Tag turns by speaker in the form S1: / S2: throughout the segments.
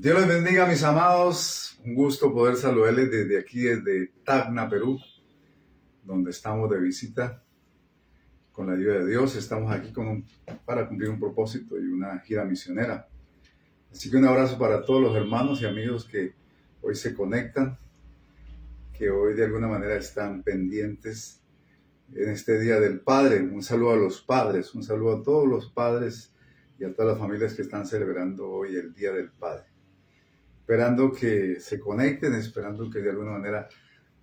S1: Dios les bendiga, mis amados. Un gusto poder saludarles desde aquí, desde Tacna, Perú, donde estamos de visita. Con la ayuda de Dios, estamos aquí para cumplir un propósito y una gira misionera. Así que un abrazo para todos los hermanos y amigos que hoy se conectan, que hoy de alguna manera están pendientes en este Día del Padre. Un saludo a los padres, un saludo a todos los padres y a todas las familias que están celebrando hoy el Día del Padre. Esperando que se conecten, esperando que de alguna manera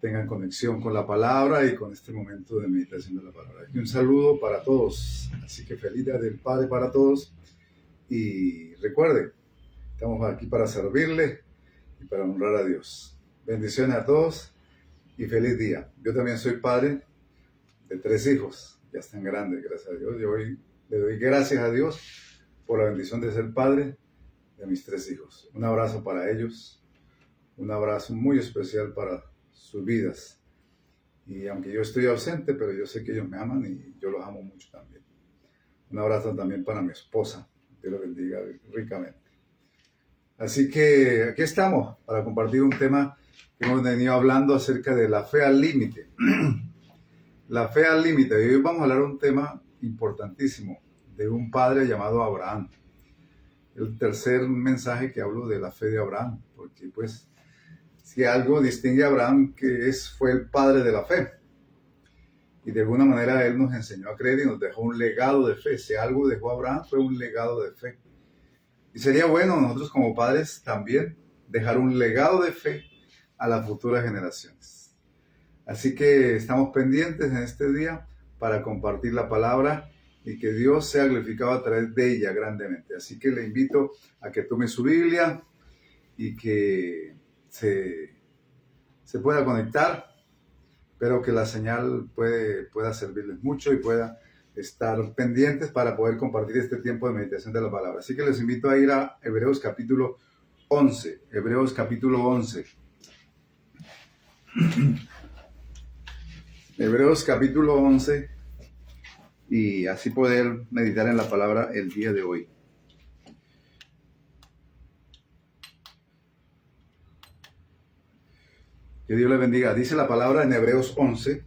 S1: tengan conexión con la palabra y con este momento de meditación de la palabra. Y un saludo para todos. Así que feliz Día del Padre para todos. Y recuerde, estamos aquí para servirle y para honrar a Dios. Bendiciones a todos y feliz día. Yo también soy padre de 3 hijos. Ya están grandes, gracias a Dios. Yo hoy le doy gracias a Dios por la bendición de ser padre de mis 3 hijos. Un abrazo para ellos, un abrazo muy especial para sus vidas. Y aunque yo estoy ausente, pero yo sé que ellos me aman y yo los amo mucho también. Un abrazo también para mi esposa. Dios los bendiga ricamente. Así que aquí estamos para compartir un tema que hemos venido hablando acerca de la fe al límite. La fe al límite. Y hoy vamos a hablar de un tema importantísimo de un padre llamado Abraham. El tercer mensaje que hablo de la fe de Abraham, porque pues si algo distingue a Abraham fue el padre de la fe, y de alguna manera él nos enseñó a creer y nos dejó un legado de fe. Si algo dejó Abraham fue un legado de fe, y sería bueno nosotros como padres también dejar un legado de fe a las futuras generaciones. Así que estamos pendientes en este día para compartir la palabra y que Dios sea glorificado a través de ella grandemente. Así que le invito a que tome su Biblia y que se pueda conectar. Espero que la señal pueda servirles mucho y pueda estar pendientes para poder compartir este tiempo de meditación de la palabra. Así que les invito a ir a Hebreos capítulo 11. Hebreos capítulo 11. Hebreos capítulo 11. Y así poder meditar en la palabra el día de hoy. Que Dios les bendiga. Dice la palabra en Hebreos 11,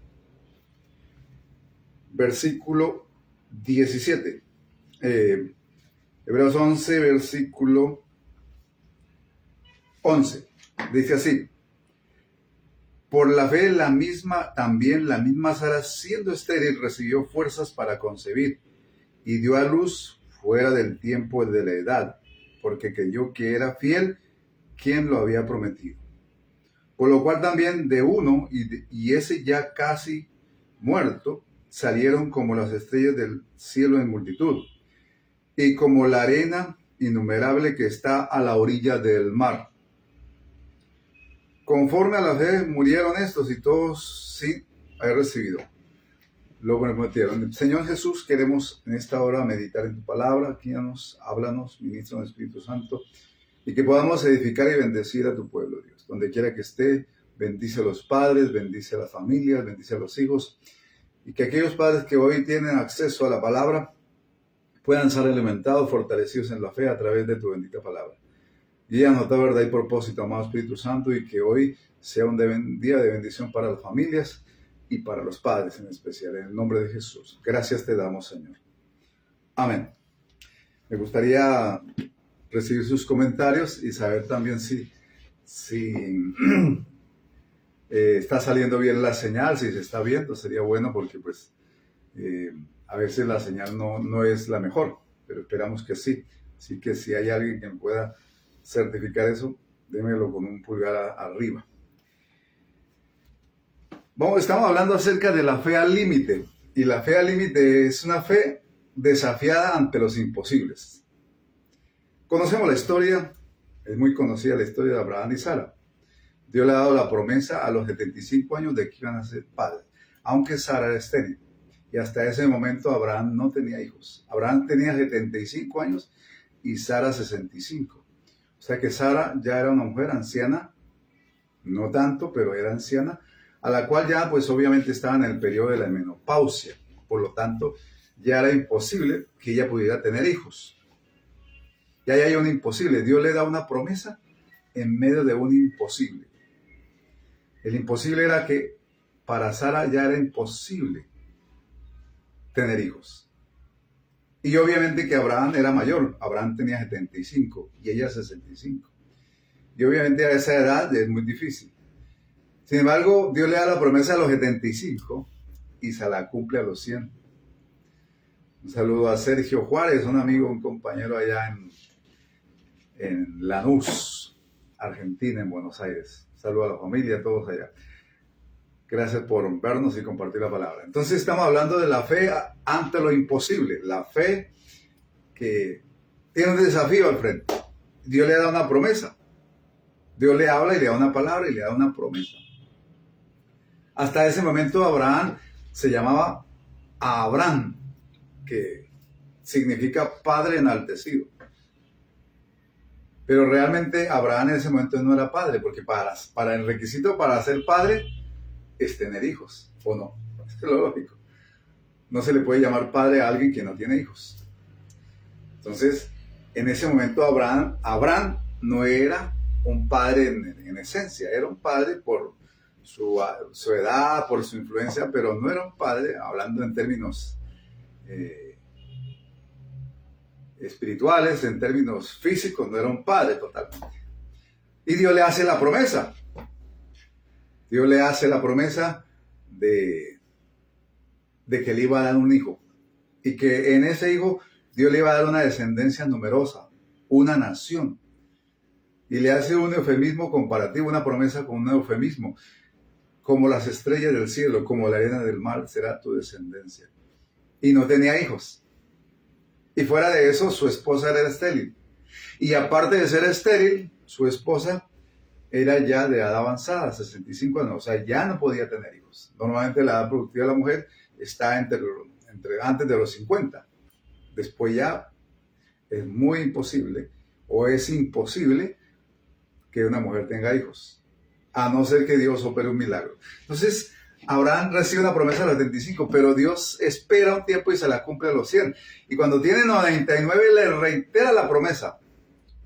S1: versículo 17. Hebreos 11, versículo 11. Dice así: por la fe también la misma Sara, siendo estéril, recibió fuerzas para concebir y dio a luz fuera del tiempo de la edad, porque creyó que era fiel quien lo había prometido. Por lo cual también de uno, y ese ya casi muerto, salieron como las estrellas del cielo en multitud, y como la arena innumerable que está a la orilla del mar. Conforme a la fe murieron estos, y todos sin haber recibido lo prometieron. Señor Jesús, queremos en esta hora meditar en tu palabra. Guíanos, háblanos, ministra del Espíritu Santo, y que podamos edificar y bendecir a tu pueblo, Dios. Donde quiera que esté, bendice a los padres, bendice a las familias, bendice a los hijos, y que aquellos padres que hoy tienen acceso a la palabra puedan ser alimentados, fortalecidos en la fe a través de tu bendita palabra. Guíanos a toda verdad y propósito, amado Espíritu Santo, y que hoy sea un día de bendición para las familias y para los padres en especial, en el nombre de Jesús. Gracias te damos, Señor. Amén. Me gustaría recibir sus comentarios y saber también si está saliendo bien la señal, si se está viendo. Sería bueno porque pues a veces la señal no es la mejor, pero esperamos que sí. Así que si hay alguien que me pueda certificar eso, démelo con un pulgar arriba. Estamos hablando acerca de la fe al límite, y la fe al límite es una fe desafiada ante los imposibles. Conocemos la historia, es muy conocida la historia de Abraham y Sara. Dios le ha dado la promesa a los 75 años de que iban a ser padres, aunque Sara era estéril. Y hasta ese momento Abraham no tenía hijos. Abraham tenía 75 años y Sara 65. O sea que Sara ya era una mujer anciana, no tanto, pero era anciana, a la cual ya pues obviamente estaba en el periodo de la menopausia. Por lo tanto, ya era imposible que ella pudiera tener hijos. Y ahí hay un imposible. Dios le da una promesa en medio de un imposible. El imposible era que para Sara ya era imposible tener hijos. Y obviamente que Abraham era mayor. Abraham tenía 75 y ella 65. Y obviamente a esa edad es muy difícil. Sin embargo, Dios le da la promesa a los 75 y se la cumple a los 100. Un saludo a Sergio Juárez, un amigo, un compañero allá en Lanús, Argentina, en Buenos Aires. Un saludo a la familia, a todos allá. Gracias por vernos y compartir la palabra. Entonces estamos hablando de la fe ante lo imposible. La fe que tiene un desafío al frente. Dios le da una promesa. Dios le habla y le da una palabra y le da una promesa. Hasta ese momento Abraham se llamaba Abraham, que significa padre enaltecido. Pero realmente Abraham en ese momento no era padre, porque para el requisito para ser padre es tener hijos, ¿o no? Es lo lógico. No se le puede llamar padre a alguien que no tiene hijos. Entonces, en ese momento Abraham no era un padre en esencia, era un padre por su edad, por su influencia, pero no era un padre, hablando en términos espirituales, en términos físicos, no era un padre totalmente. Y Dios le hace la promesa. Dios le hace la promesa de que le iba a dar un hijo. Y que en ese hijo Dios le iba a dar una descendencia numerosa, una nación. Y le hace un eufemismo comparativo, una promesa con un eufemismo. Como las estrellas del cielo, como la arena del mar, será tu descendencia. Y no tenía hijos. Y fuera de eso, su esposa era estéril. Y aparte de ser estéril, su esposa era ya de edad avanzada, 65 años. O sea, ya no podía tener hijos. Normalmente la edad productiva de la mujer está entre antes de los 50. Después ya es muy imposible, o es imposible, que una mujer tenga hijos. A no ser que Dios opere un milagro. Entonces, Abraham recibe una promesa a los 75, pero Dios espera un tiempo y se la cumple a los 100. Y cuando tiene 99 le reitera la promesa,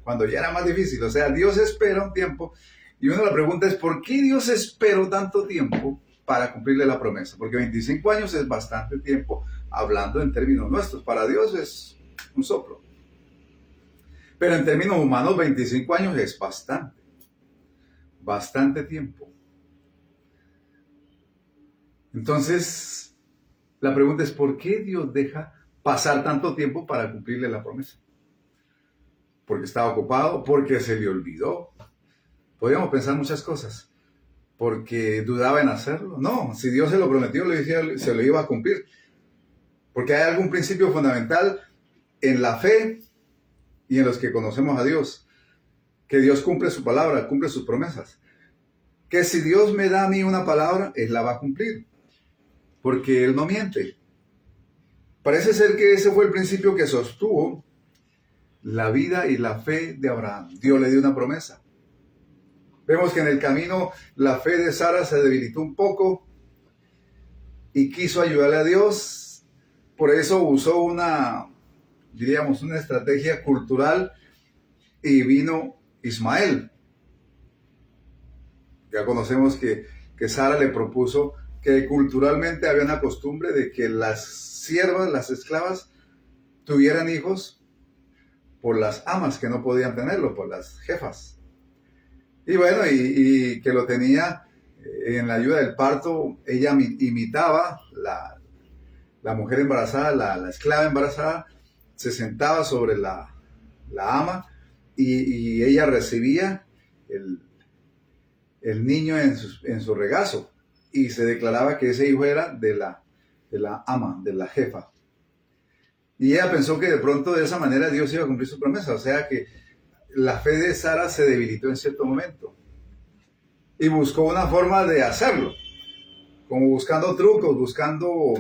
S1: cuando ya era más difícil. O sea, Dios espera un tiempo. Y uno la pregunta es, ¿por qué Dios esperó tanto tiempo para cumplirle la promesa? Porque 25 años es bastante tiempo, hablando en términos nuestros. Para Dios es un soplo. Pero en términos humanos, 25 años es bastante tiempo. Entonces, la pregunta es, ¿por qué Dios deja pasar tanto tiempo para cumplirle la promesa? Porque estaba ocupado, porque se le olvidó. Podríamos pensar muchas cosas. Porque dudaba en hacerlo. No, si Dios se lo prometió, se lo iba a cumplir. Porque hay algún principio fundamental en la fe y en los que conocemos a Dios. Que Dios cumple su palabra, cumple sus promesas. Que si Dios me da a mí una palabra, Él la va a cumplir. Porque Él no miente. Parece ser que ese fue el principio que sostuvo la vida y la fe de Abraham. Dios le dio una promesa. Vemos que en el camino la fe de Sara se debilitó un poco y quiso ayudarle a Dios. Por eso usó una estrategia cultural y vino Ismael. Ya conocemos que Sara le propuso que culturalmente había una costumbre de que las siervas, las esclavas, tuvieran hijos por las amas que no podían tenerlo, por las jefas. Y bueno, y que lo tenía en la ayuda del parto. Ella imitaba la mujer embarazada, la esclava embarazada, se sentaba sobre la ama y ella recibía el niño en su regazo y se declaraba que ese hijo era de la ama, de la jefa. Y ella pensó que de pronto de esa manera Dios iba a cumplir su promesa, o sea que la fe de Sara se debilitó en cierto momento y buscó una forma de hacerlo, como buscando trucos, buscando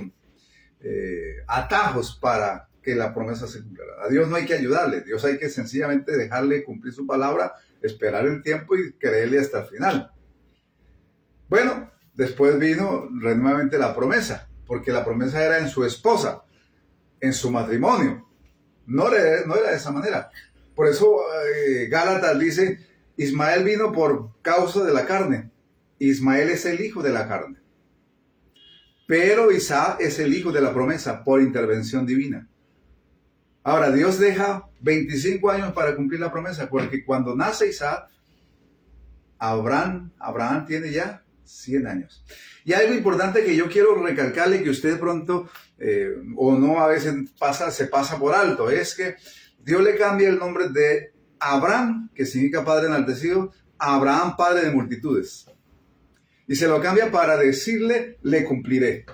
S1: atajos para que la promesa se cumpliera. A Dios no hay que ayudarle, Dios hay que sencillamente dejarle cumplir su palabra, esperar el tiempo y creerle hasta el final. Bueno, después vino nuevamente la promesa, porque la promesa era en su esposa, en su matrimonio. No era de esa manera. Por eso Gálatas dice, Ismael vino por causa de la carne. Ismael es el hijo de la carne. Pero Isaac es el hijo de la promesa por intervención divina. Ahora, Dios deja 25 años para cumplir la promesa, porque cuando nace Isaac, Abraham tiene ya 100 años. Y algo importante que yo quiero recalcarle, que usted pronto o no a veces se pasa por alto, es que Dios le cambia el nombre de Abraham, que significa padre enaltecido, a Abraham, padre de multitudes. Y se lo cambia para decirle, le cumpliré.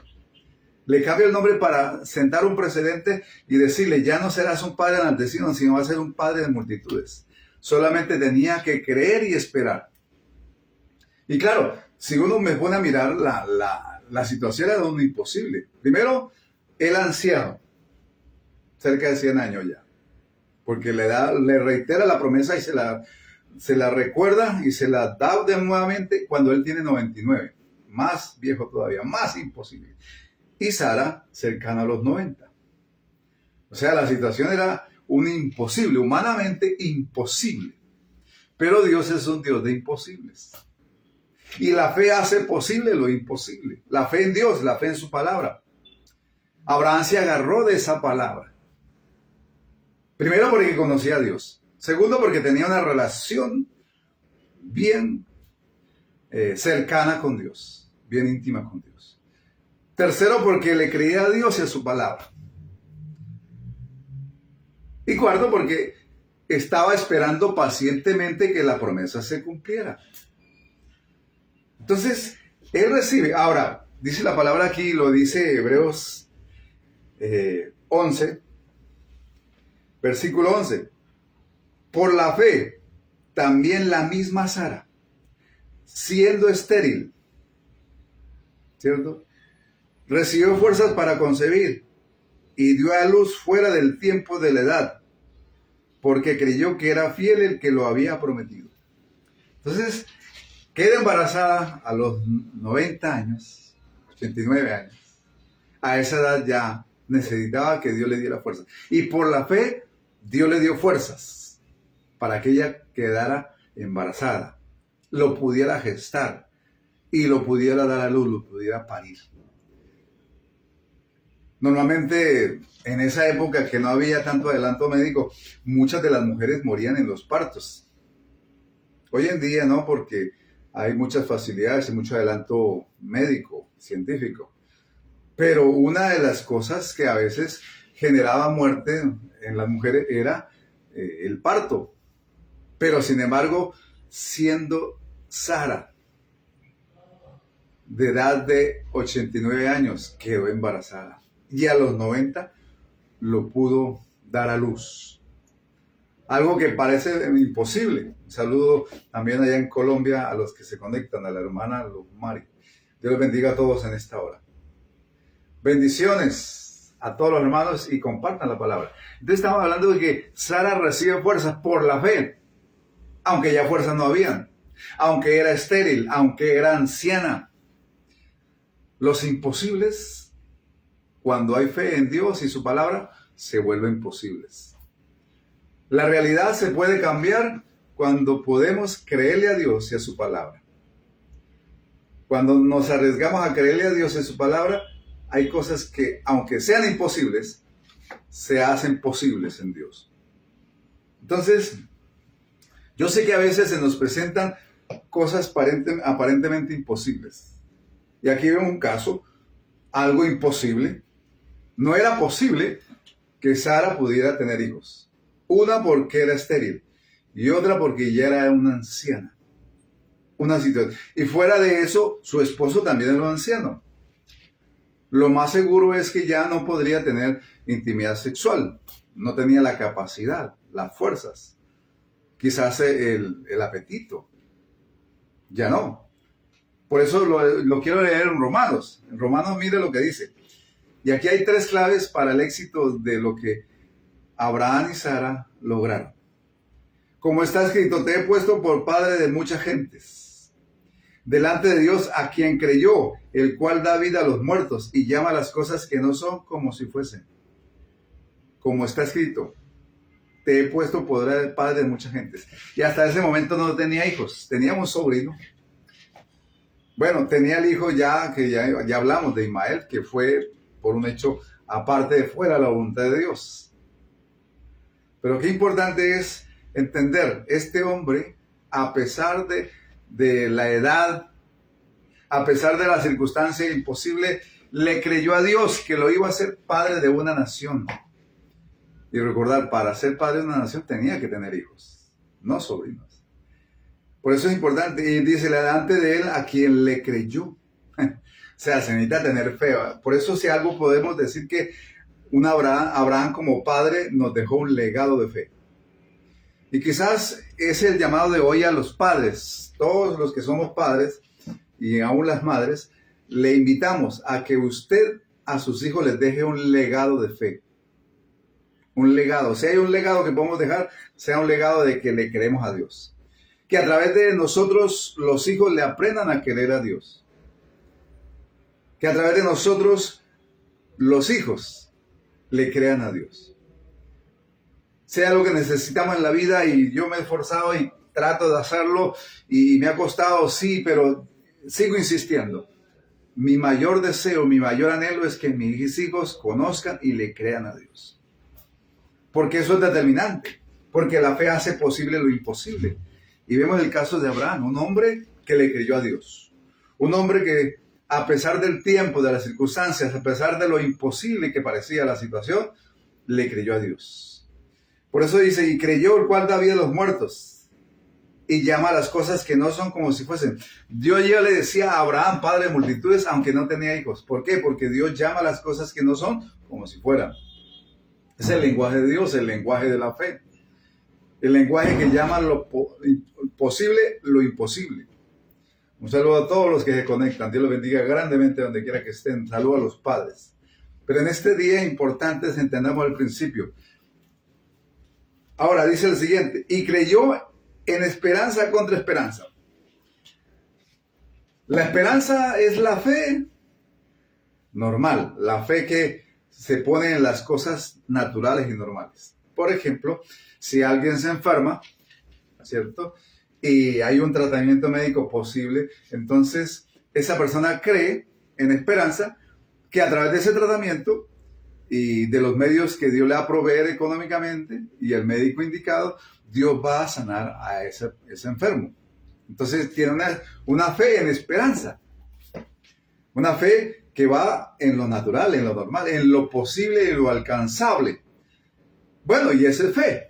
S1: Le cambia el nombre para sentar un precedente y decirle, ya no serás un padre enaltecido, sino vas a ser un padre de multitudes. Solamente tenía que creer y esperar. Y claro, si uno me pone a mirar, la situación era un imposible. Primero, el anciano, cerca de 100 años ya. Porque le reitera la promesa y se la recuerda y se la da de nuevamente cuando él tiene 99. Más viejo todavía, más imposible. Y Sara cercana a los 90. O sea, la situación era un imposible, humanamente imposible. Pero Dios es un Dios de imposibles. Y la fe hace posible lo imposible. La fe en Dios, la fe en su palabra. Abraham se agarró de esa palabra. Primero porque conocía a Dios. Segundo porque tenía una relación bien cercana con Dios. Bien íntima con Dios. Tercero porque le creía a Dios y a su palabra. Y cuarto porque estaba esperando pacientemente que la promesa se cumpliera. Entonces, él recibe. Ahora, dice la palabra aquí, lo dice Hebreos 11, versículo 11. Por la fe, también la misma Sara, siendo estéril, ¿cierto?, recibió fuerzas para concebir y dio a luz fuera del tiempo de la edad, porque creyó que era fiel el que lo había prometido. Entonces, queda embarazada a los 90 años, 89 años. A esa edad ya necesitaba que Dios le diera fuerzas. Y por la fe, Dios le dio fuerzas para que ella quedara embarazada, lo pudiera gestar y lo pudiera dar a luz, lo pudiera parir. Normalmente, en esa época que no había tanto adelanto médico, muchas de las mujeres morían en los partos. Hoy en día no, porque hay muchas facilidades y mucho adelanto médico, científico. Pero una de las cosas que a veces generaba muerte en las mujeres era el parto. Pero sin embargo, siendo Sara de edad de 89 años, quedó embarazada. Y a los 90 lo pudo dar a luz. Algo que parece imposible. Un saludo también allá en Colombia a los que se conectan, a la hermana Luzmari. Dios los bendiga a todos en esta hora. Bendiciones a todos los hermanos y compartan la palabra. Entonces estamos hablando de que Sara recibe fuerzas por la fe, aunque ya fuerzas no habían, aunque era estéril, aunque era anciana. Los imposibles, cuando hay fe en Dios y su palabra, se vuelven posibles. La realidad se puede cambiar cuando podemos creerle a Dios y a su palabra. Cuando nos arriesgamos a creerle a Dios y a su palabra, hay cosas que, aunque sean imposibles, se hacen posibles en Dios. Entonces, yo sé que a veces se nos presentan cosas aparentemente imposibles. Y aquí veo un caso, algo imposible. No era posible que Sara pudiera tener hijos. Una porque era estéril y otra porque ya era una anciana. Una situación. Y fuera de eso, su esposo también era un anciano. Lo más seguro es que ya no podría tener intimidad sexual. No tenía la capacidad, las fuerzas. Quizás el apetito. Ya no. Por eso lo quiero leer en Romanos. En Romanos mire lo que dice. Y aquí hay 3 claves para el éxito de lo que Abraham y Sara lograron. Como está escrito, te he puesto por padre de muchas gentes, delante de Dios a quien creyó, el cual da vida a los muertos y llama las cosas que no son como si fuesen. Como está escrito, te he puesto poder padre de muchas gentes. Y hasta ese momento no tenía hijos, tenía un sobrino. Bueno, tenía el hijo ya, que ya hablamos de Ismael, que fue por un hecho aparte de fuera de la voluntad de Dios. Pero qué importante es entender, este hombre, a pesar de la edad, a pesar de la circunstancia imposible, le creyó a Dios que lo iba a hacer padre de una nación. Y recordar, para ser padre de una nación tenía que tener hijos, no sobrinos. Por eso es importante, y dice, delante de él a quien le creyó. O sea, se necesita tener fe. Por eso si algo podemos decir que Abraham como padre nos dejó un legado de fe. Y quizás es el llamado de hoy a los padres, todos los que somos padres y aún las madres, le invitamos a que usted a sus hijos les deje un legado de fe. Un legado. Si hay un legado que podemos dejar, sea un legado de que le queremos a Dios. Que a través de nosotros los hijos le aprendan a querer a Dios. Que a través de nosotros los hijos le crean a Dios. Sea lo que necesitamos en la vida y yo me he esforzado y trato de hacerlo y me ha costado, sí, pero sigo insistiendo. Mi mayor deseo, mi mayor anhelo es que mis hijos conozcan y le crean a Dios. Porque eso es determinante. Porque la fe hace posible lo imposible. Y vemos el caso de Abraham, un hombre que le creyó a Dios. Un hombre que a pesar del tiempo, de las circunstancias, a pesar de lo imposible que parecía la situación, le creyó a Dios. Por eso dice, y creyó el cual da vida a los muertos. Y llama a las cosas que no son como si fuesen. Dios ya le decía a Abraham, padre de multitudes, aunque no tenía hijos. ¿Por qué? Porque Dios llama a las cosas que no son como si fueran. Es el lenguaje de Dios, el lenguaje de la fe. El lenguaje que llama lo posible lo imposible. Un saludo a todos los que se conectan. Dios los bendiga grandemente donde quiera que estén. Saludo a los padres. Pero en este día importante entendamos el principio. Ahora dice el siguiente. Y creyó en esperanza contra esperanza. La esperanza es la fe normal. La fe que se pone en las cosas naturales y normales. Por ejemplo, si alguien se enferma, ¿cierto? Y hay un tratamiento médico posible, entonces esa persona cree en esperanza que a través de ese tratamiento y de los medios que Dios le va a proveer económicamente y el médico indicado, Dios va a sanar a ese enfermo. Entonces tiene una fe en esperanza, una fe que va en lo natural, en lo normal, en lo posible y lo alcanzable. Bueno, y esa es fe.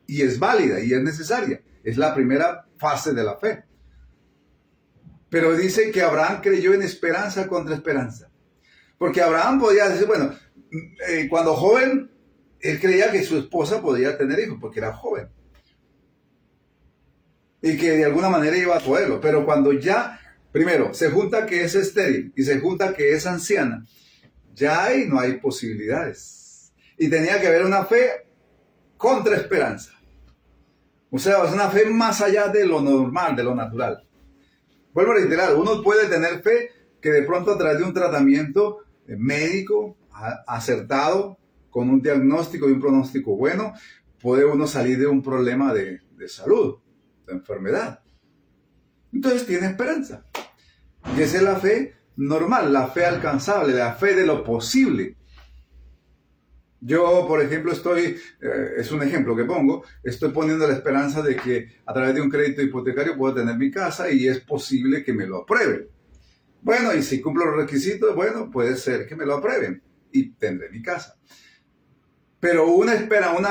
S1: Y es válida y es necesaria. Es la primera fase de la fe. Pero dice que Abraham creyó en esperanza contra esperanza. Porque Abraham podía decir, bueno, cuando joven, él creía que su esposa podía tener hijos porque era joven. Y que de alguna manera iba a poderlo. Pero cuando ya, primero, se junta que es estéril y se junta que es anciana, ya ahí no hay posibilidades. Y tenía que haber una fe contra esperanza. O sea, es una fe más allá de lo normal, de lo natural. Vuelvo a reiterar, uno puede tener fe que de pronto a través de un tratamiento médico acertado, con un diagnóstico y un pronóstico bueno, puede uno salir de un problema de salud, de enfermedad. Entonces tiene esperanza. Y esa es la fe normal, la fe alcanzable, la fe de lo posible. Yo, por ejemplo, es un ejemplo que pongo, estoy poniendo la esperanza de que a través de un crédito hipotecario puedo tener mi casa y es posible que me lo aprueben. Bueno, y si cumplo los requisitos, bueno, puede ser que me lo aprueben y tendré mi casa. Pero una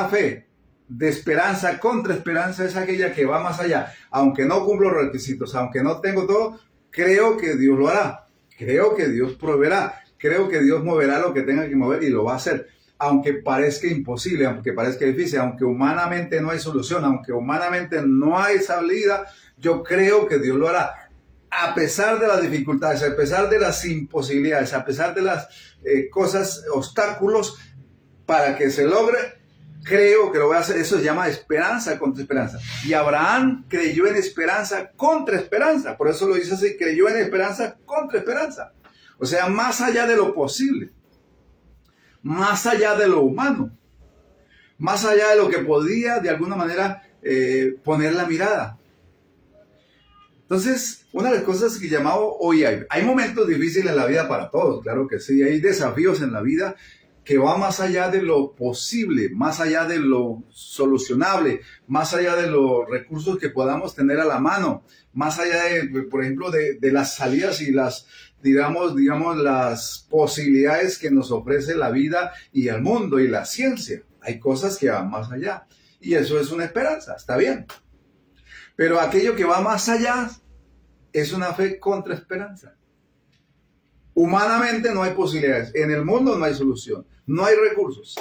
S1: fe de esperanza contra esperanza es aquella que va más allá. Aunque no cumplo los requisitos, aunque no tengo todo, creo que Dios lo hará. Creo que Dios proveerá. Creo que Dios moverá lo que tenga que mover y lo va a hacer. Aunque parezca imposible, aunque parezca difícil, aunque humanamente no hay solución, aunque humanamente no hay salida, yo creo que Dios lo hará. A pesar de las dificultades, a pesar de las imposibilidades, a pesar de las obstáculos, para que se logre, creo que lo voy a hacer. Eso se llama esperanza contra esperanza. Y Abraham creyó en esperanza contra esperanza. Por eso lo dice así, creyó en esperanza contra esperanza. O sea, más allá de lo posible. Más allá de lo humano. más allá de lo que podía de alguna manera poner la mirada. Entonces, una de las cosas que llamado hoy hay momentos difíciles en la vida para todos, claro que sí, hay desafíos en la vida que va más allá de lo posible, más allá de lo solucionable, más allá de los recursos que podamos tener a la mano, más allá de, por ejemplo, de las salidas y las, digamos, las posibilidades que nos ofrece la vida y el mundo y la ciencia. Hay cosas que van más allá y eso es una esperanza, está bien. Pero aquello que va más allá es una fe contra esperanza. Humanamente no hay posibilidades, en el mundo no hay solución, no hay recursos.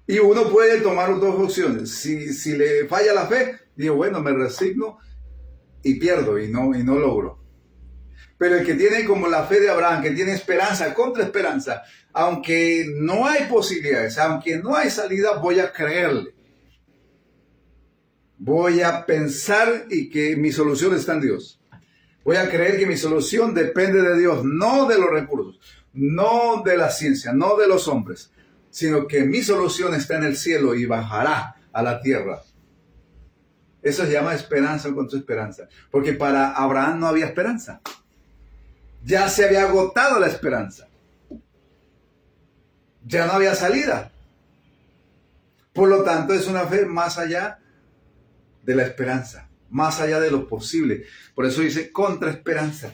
S1: Y uno puede tomar dos opciones. Si le falla la fe, digo, bueno, me resigno y pierdo y no logro. Pero el que tiene como la fe de Abraham, que tiene esperanza contra esperanza, aunque no hay posibilidades, aunque no hay salida, voy a creerle. Voy a pensar y que mi solución está en Dios. Voy a creer que mi solución depende de Dios, no de los recursos, no de la ciencia, no de los hombres, sino que mi solución está en el cielo y bajará a la tierra. Eso se llama esperanza contra esperanza, porque para Abraham no había esperanza. Ya se había agotado la esperanza. Ya no había salida. Por lo tanto, es una fe más allá de la esperanza, más allá de lo posible. Por eso dice contra esperanza.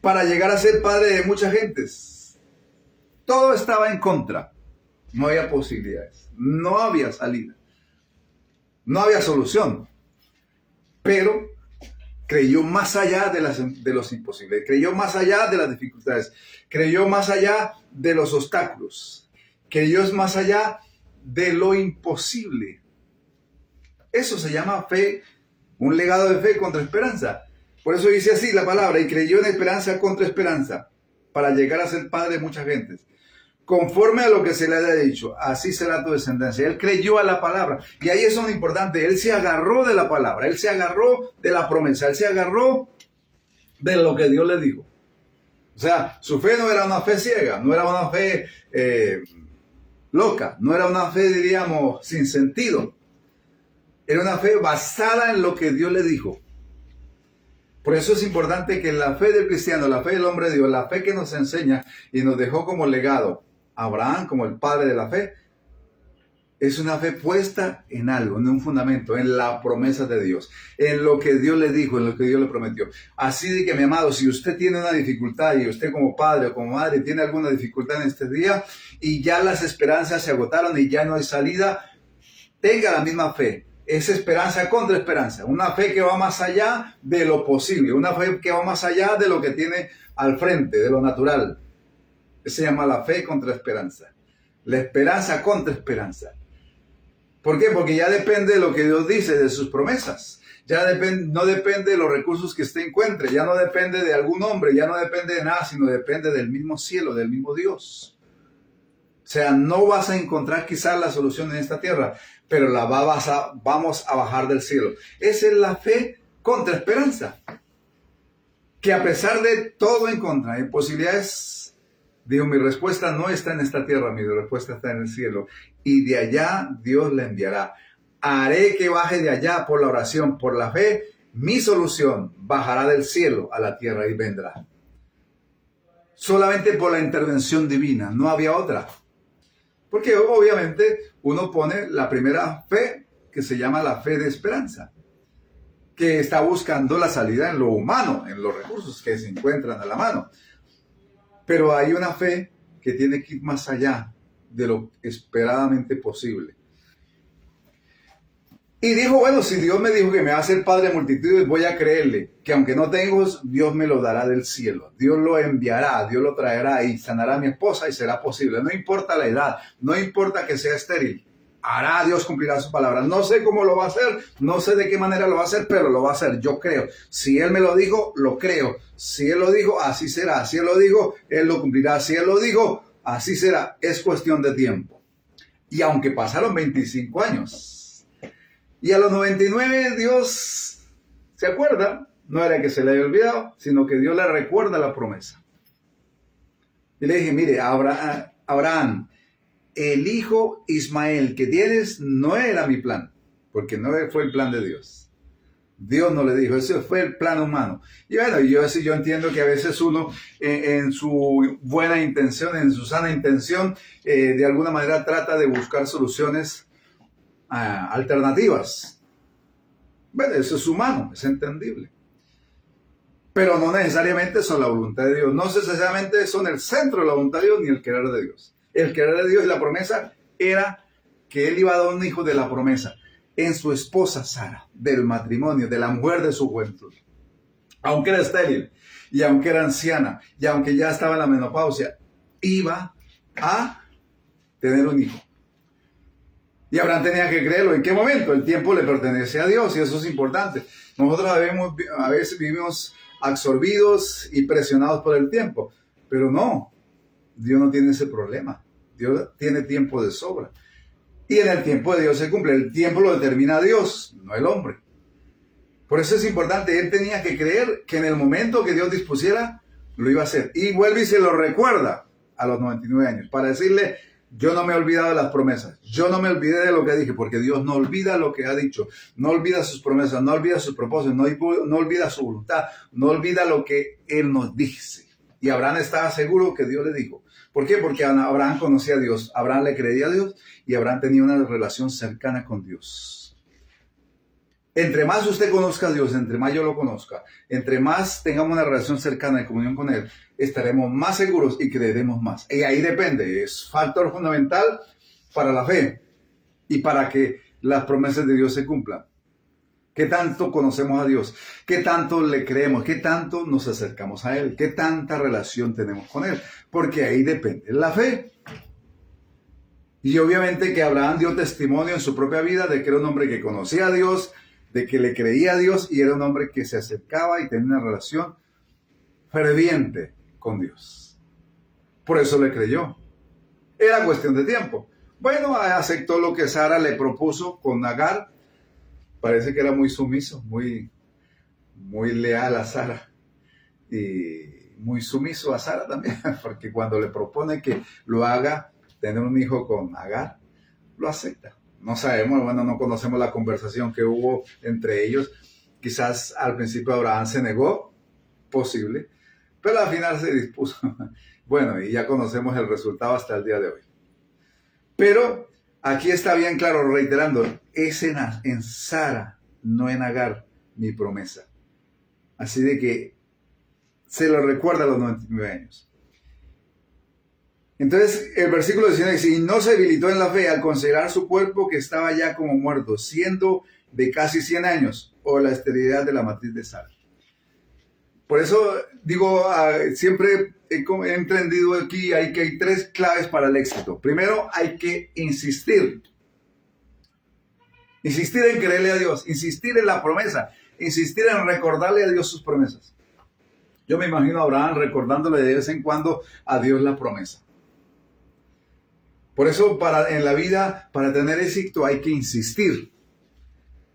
S1: Para llegar a ser padre de muchas gentes, todo estaba en contra. No había posibilidades, no había salida, no había solución. Pero creyó más allá de los imposibles, creyó más allá de las dificultades, creyó más allá de los obstáculos, creyó más allá de lo imposible. Eso se llama fe, un legado de fe contra esperanza. Por eso dice así la palabra, y creyó en esperanza contra esperanza, para llegar a ser padre de muchas gentes. Conforme a lo que se le haya dicho, así será tu descendencia. Él creyó a la palabra. Y ahí es lo importante, él se agarró de la palabra, él se agarró de la promesa, él se agarró de lo que Dios le dijo. O sea, su fe no era una fe ciega, no era una fe loca, no era una fe, diríamos, sin sentido. Era una fe basada en lo que Dios le dijo. Por eso es importante que la fe del cristiano, la fe del hombre de Dios, la fe que nos enseña y nos dejó como legado Abraham, como el padre de la fe, es una fe puesta en algo, en un fundamento, en la promesa de Dios, en lo que Dios le dijo, en lo que Dios le prometió. Así de que, mi amado, si usted tiene una dificultad y usted como padre o como madre tiene alguna dificultad en este día y ya las esperanzas se agotaron y ya no hay salida, tenga la misma fe. Es esperanza contra esperanza, una fe que va más allá de lo posible, una fe que va más allá de lo que tiene al frente, de lo natural. Se llama la fe contra esperanza, la esperanza contra esperanza. ¿Por qué? Porque ya depende de lo que Dios dice, de sus promesas. Ya no depende de los recursos que usted encuentre, ya no depende de algún hombre, ya no depende de nada, sino depende del mismo cielo, del mismo Dios. O sea, no vas a encontrar quizás la solución en esta tierra, pero vamos a bajar del cielo. Esa es la fe contra esperanza. Que a pesar de todo en contra, hay posibilidades, digo, mi respuesta no está en esta tierra, mi respuesta está en el cielo. Y de allá Dios la enviará. Haré que baje de allá por la oración, por la fe. Mi solución bajará del cielo a la tierra y vendrá. Solamente por la intervención divina, no había otra. Porque obviamente uno pone la primera fe, que se llama la fe de esperanza, que está buscando la salida en lo humano, en los recursos que se encuentran a la mano. Pero hay una fe que tiene que ir más allá de lo esperadamente posible. Y dijo, bueno, si Dios me dijo que me va a hacer padre de multitudes, voy a creerle que aunque no tengo, Dios me lo dará del cielo. Dios lo enviará, Dios lo traerá y sanará a mi esposa y será posible. No importa la edad, no importa que sea estéril. Hará, Dios cumplirá su palabra. No sé cómo lo va a hacer, no sé de qué manera lo va a hacer, pero lo va a hacer. Yo creo. Si Él me lo dijo, lo creo. Si Él lo dijo, así será. Si Él lo dijo, Él lo cumplirá. Si Él lo dijo, así será. Es cuestión de tiempo. Y aunque pasaron 25 años, y a los 99 Dios se acuerda, no era que se le haya olvidado, sino que Dios le recuerda la promesa. Y le dije, mire, Abraham, el hijo Ismael que tienes no era mi plan, porque no fue el plan de Dios. Dios no le dijo, ese fue el plan humano. Y bueno, yo entiendo que a veces uno en su buena intención, en su sana intención, de alguna manera trata de buscar soluciones alternativas. Bueno, eso es humano, es entendible. Pero no necesariamente son la voluntad de Dios. No necesariamente son el centro de la voluntad de Dios ni el querer de Dios. El querer de Dios y la promesa era que él iba a dar un hijo de la promesa en su esposa Sara, del matrimonio, de la mujer de su juventud. Aunque era estéril, y aunque era anciana, y aunque ya estaba en la menopausia, iba a tener un hijo. Y Abraham tenía que creerlo. ¿En qué momento? El tiempo le pertenece a Dios, y eso es importante. Nosotros a veces vivimos absorbidos y presionados por el tiempo, pero no, Dios no tiene ese problema. Dios tiene tiempo de sobra. Y en el tiempo de Dios se cumple. El tiempo lo determina Dios, no el hombre. Por eso es importante. Él tenía que creer que en el momento que Dios dispusiera, lo iba a hacer. Y vuelve y se lo recuerda a los 99 años para decirle, yo no me he olvidado de las promesas. Yo no me olvidé de lo que dije, porque Dios no olvida lo que ha dicho. No olvida sus promesas, no olvida sus propósitos, no olvida su voluntad, no olvida lo que Él nos dice. Y Abraham estaba seguro que Dios le dijo. ¿Por qué? Porque Abraham conocía a Dios, Abraham le creía a Dios y Abraham tenía una relación cercana con Dios. Entre más usted conozca a Dios, entre más yo lo conozca, entre más tengamos una relación cercana de comunión con Él, estaremos más seguros y creeremos más. Y ahí depende, es factor fundamental para la fe y para que las promesas de Dios se cumplan. ¿Qué tanto conocemos a Dios? ¿Qué tanto le creemos? ¿Qué tanto nos acercamos a Él? ¿Qué tanta relación tenemos con Él? Porque ahí depende la fe. Y obviamente que Abraham dio testimonio en su propia vida de que era un hombre que conocía a Dios, de que le creía a Dios y era un hombre que se acercaba y tenía una relación ferviente con Dios. Por eso le creyó. Era cuestión de tiempo. Bueno, aceptó lo que Sara le propuso con Agar. Parece que era muy sumiso, muy leal a Sara y muy sumiso a Sara también, porque cuando le propone que lo haga, tener un hijo con Agar, lo acepta. No sabemos, bueno, no conocemos la conversación que hubo entre ellos. Quizás al principio Abraham se negó, posible, pero al final se dispuso. Bueno, y ya conocemos el resultado hasta el día de hoy. Pero aquí está bien claro, reiterando, es en Sara, no en Agar, mi promesa. Así de que se lo recuerda a los 99 años. Entonces, el versículo 19 dice, y no se debilitó en la fe al considerar su cuerpo que estaba ya como muerto, siendo de casi 100 años, o la esterilidad de la matriz de Sara. Por eso digo, siempre he entendido aquí que hay tres claves para el éxito. Primero, hay que insistir. Insistir en creerle a Dios, insistir en la promesa, insistir en recordarle a Dios sus promesas. Yo me imagino a Abraham recordándole de vez en cuando a Dios la promesa. Por eso en la vida, para tener éxito, hay que insistir.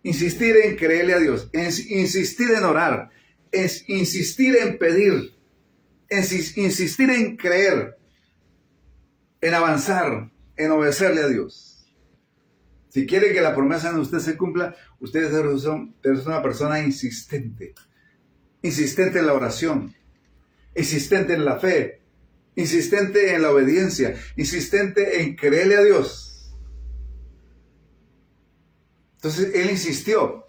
S1: Insistir en creerle a Dios, insistir en orar, insistir en pedir, insistir en creer, en avanzar, en obedecerle a Dios. Si quiere que la promesa en usted se cumpla, usted es una persona insistente. Insistente en la oración, insistente en la fe, insistente en la obediencia, insistente en creerle a Dios. Entonces, él insistió.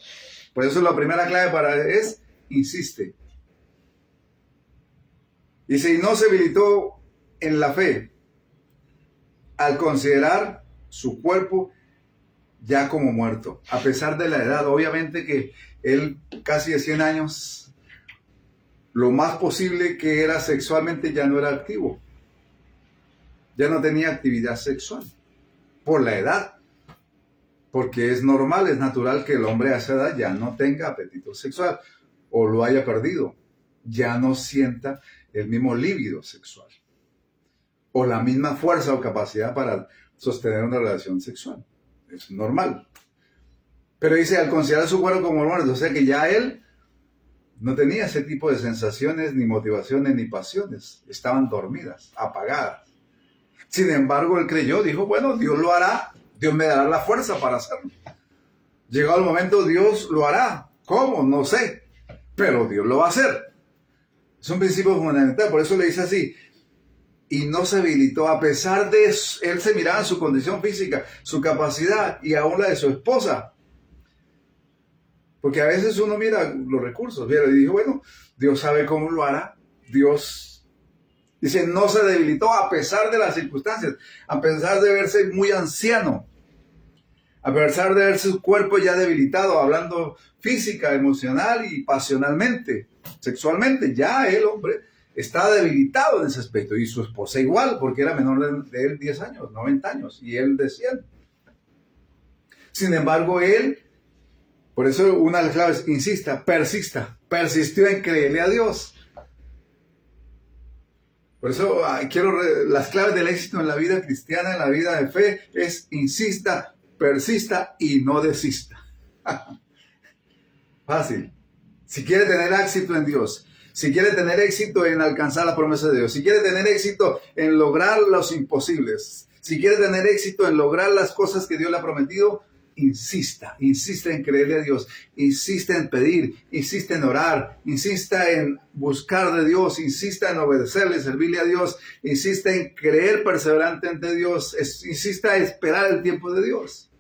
S1: Por eso la primera clave es, insiste. Dice, y no se debilitó en la fe al considerar su cuerpo ya como muerto, a pesar de la edad. Obviamente que él casi de 100 años, lo más posible que era sexualmente ya no era activo. Ya no tenía actividad sexual por la edad. Porque es normal, es natural que el hombre a esa edad ya no tenga apetito sexual o lo haya perdido. Ya no sienta el mismo líbido sexual o la misma fuerza o capacidad para sostener una relación sexual. Es normal. Pero dice, al considerar su cuerpo como muerto, o sea que ya él no tenía ese tipo de sensaciones, ni motivaciones, ni pasiones. Estaban dormidas, apagadas. Sin embargo, él creyó, dijo, bueno, Dios lo hará, Dios me dará la fuerza para hacerlo. Llegado el momento, Dios lo hará. ¿Cómo? No sé, pero Dios lo va a hacer. Es un principio fundamental, por eso le dice así, y no se debilitó a pesar de eso. Él se miraba en su condición física, su capacidad y aún la de su esposa. Porque a veces uno mira los recursos, y dijo, bueno, Dios sabe cómo lo hará. Dios, dice, no se debilitó a pesar de las circunstancias, a pesar de verse muy anciano, a pesar de ver su cuerpo ya debilitado, hablando física, emocional y pasionalmente, sexualmente, ya el hombre está debilitado en ese aspecto. Y su esposa igual, porque era menor de él 10 años, 90 años, y él de 100. Sin embargo, él, por eso una de las claves, insista, persista, persistió en creerle a Dios. Por eso las claves del éxito en la vida cristiana, en la vida de fe, es insista, persista y no desista. Fácil. Si quiere tener éxito en Dios, si quiere tener éxito en alcanzar la promesa de Dios, si quiere tener éxito en lograr los imposibles, si quiere tener éxito en lograr las cosas que Dios le ha prometido, insista en creerle a Dios, insista en pedir, insista en orar, insista en buscar de Dios, insista en obedecerle, servirle a Dios, insista en creer perseverante ante Dios, insista en esperar el tiempo de Dios.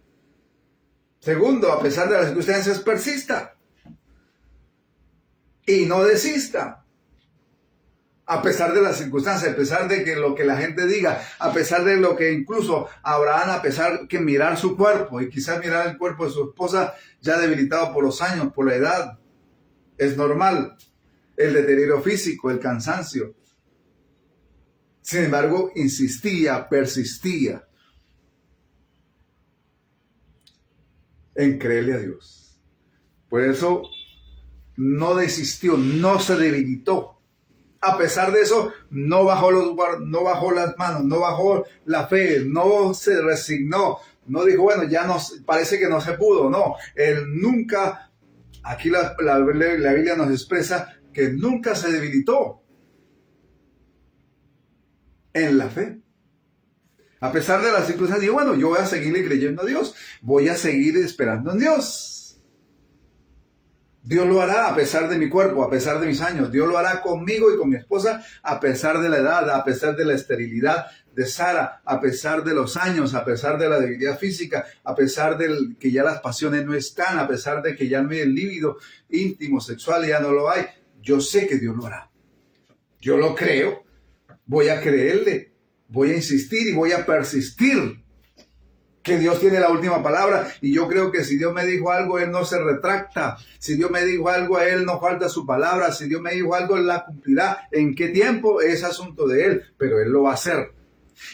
S1: Segundo, a pesar de las circunstancias, persista y no desista. A pesar de las circunstancias, a pesar de que lo que la gente diga, a pesar de lo que incluso Abraham, a pesar que mirar su cuerpo y quizás mirar el cuerpo de su esposa ya debilitado por los años, por la edad, es normal. El deterioro físico, el cansancio. Sin embargo, insistía, persistía en creerle a Dios. Por eso no desistió, no se debilitó. A pesar de eso, no bajó las manos, no bajó la fe, no se resignó, no dijo, bueno, ya no, parece que no se pudo. No, él nunca, aquí la Biblia nos expresa que nunca se debilitó en la fe. A pesar de las circunstancias, dijo, bueno, yo voy a seguirle creyendo a Dios, voy a seguir esperando en Dios. Dios lo hará a pesar de mi cuerpo, a pesar de mis años. Dios lo hará conmigo y con mi esposa a pesar de la edad, a pesar de la esterilidad de Sara, a pesar de los años, a pesar de la debilidad física, a pesar de que ya las pasiones no están, a pesar de que ya no hay el líbido íntimo, sexual, ya no lo hay. Yo sé que Dios lo hará. Yo lo creo. Voy a creerle, voy a insistir y voy a persistir. Que Dios tiene la última palabra y yo creo que si Dios me dijo algo, Él no se retracta. Si Dios me dijo algo, a Él no falta su palabra. Si Dios me dijo algo, Él la cumplirá. ¿En qué tiempo? Es asunto de Él, pero Él lo va a hacer.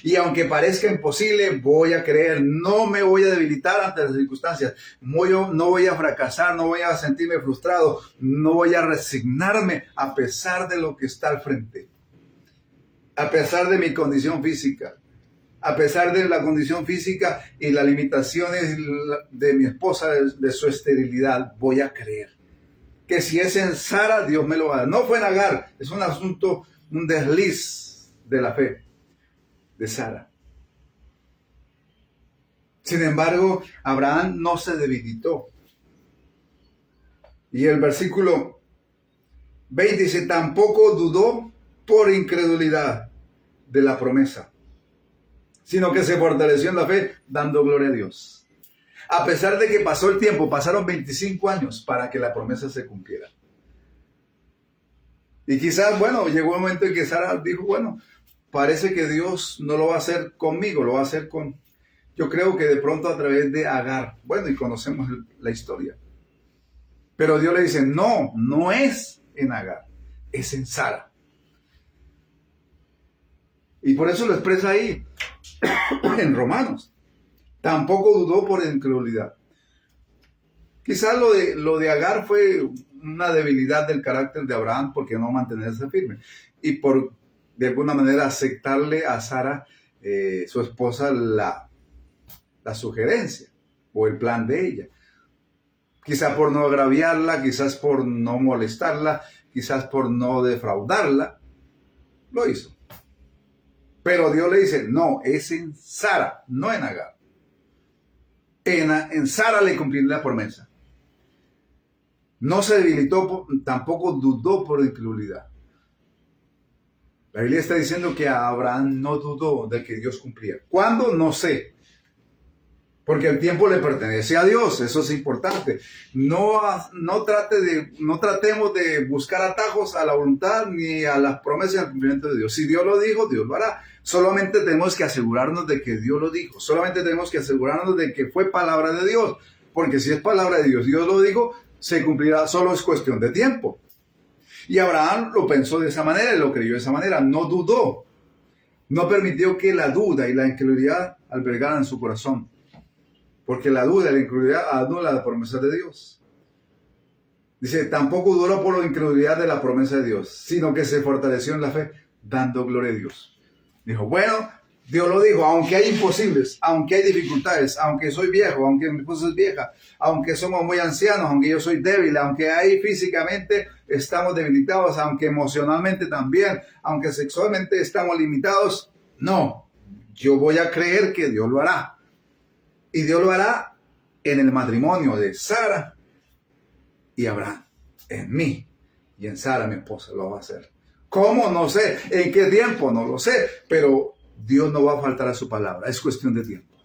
S1: Y aunque parezca imposible, voy a creer. No me voy a debilitar ante las circunstancias. No voy a fracasar, no voy a sentirme frustrado, no voy a resignarme a pesar de lo que está al frente. A pesar de mi condición física. A pesar de la condición física y las limitaciones de mi esposa, de su esterilidad, voy a creer. Que si es en Sara, Dios me lo va a dar. No fue en Agar, es un asunto, un desliz de la fe de Sara. Sin embargo, Abraham no se debilitó. Y el versículo 20 dice, tampoco dudó por incredulidad de la promesa, sino que se fortaleció en la fe, dando gloria a Dios. A pesar de que pasó el tiempo, pasaron 25 años para que la promesa se cumpliera. Y quizás, bueno, llegó un momento en que Sara dijo, bueno, parece que Dios no lo va a hacer conmigo, lo va a hacer con... Yo creo que de pronto a través de Agar. Bueno, y conocemos la historia. Pero Dios le dice, no, no es en Agar, es en Sara. Y por eso lo expresa ahí, en Romanos. Tampoco dudó por incredulidad. Quizás lo de Agar fue una debilidad del carácter de Abraham porque no mantenerse firme. Y por, de alguna manera, aceptarle a Sara, su esposa, la sugerencia o el plan de ella. Quizás por no agraviarla, quizás por no molestarla, quizás por no defraudarla. Lo hizo. Pero Dios le dice, no, es en Sara, no en Agar. En Sara le cumpliré la promesa. No se debilitó, tampoco dudó por incredulidad. La Biblia está diciendo que Abraham no dudó de que Dios cumplía. ¿Cuándo? No sé. Porque el tiempo le pertenece a Dios, eso es importante. No tratemos de buscar atajos a la voluntad ni a las promesas y al cumplimiento de Dios. Si Dios lo dijo, Dios lo hará. Solamente tenemos que asegurarnos de que Dios lo dijo. Solamente tenemos que asegurarnos de que fue palabra de Dios. Porque si es palabra de Dios, Dios lo dijo, se cumplirá, solo es cuestión de tiempo. Y Abraham lo pensó de esa manera y lo creyó de esa manera. No dudó. No permitió que la duda y la incredulidad albergaran su corazón. Porque la duda y la incredulidad anula la promesa de Dios. Dice, tampoco duró por la incredulidad de la promesa de Dios, sino que se fortaleció en la fe, dando gloria a Dios. Dijo, bueno, Dios lo dijo, aunque hay imposibles, aunque hay dificultades, aunque soy viejo, aunque mi esposa es vieja, aunque somos muy ancianos, aunque yo soy débil, aunque ahí físicamente estamos debilitados, aunque emocionalmente también, aunque sexualmente estamos limitados, no, yo voy a creer que Dios lo hará. Y Dios lo hará en el matrimonio de Sara y Abraham, en mí y en Sara, mi esposa, lo va a hacer. ¿Cómo? No sé. ¿En qué tiempo? No lo sé. Pero Dios no va a faltar a su palabra. Es cuestión de tiempo.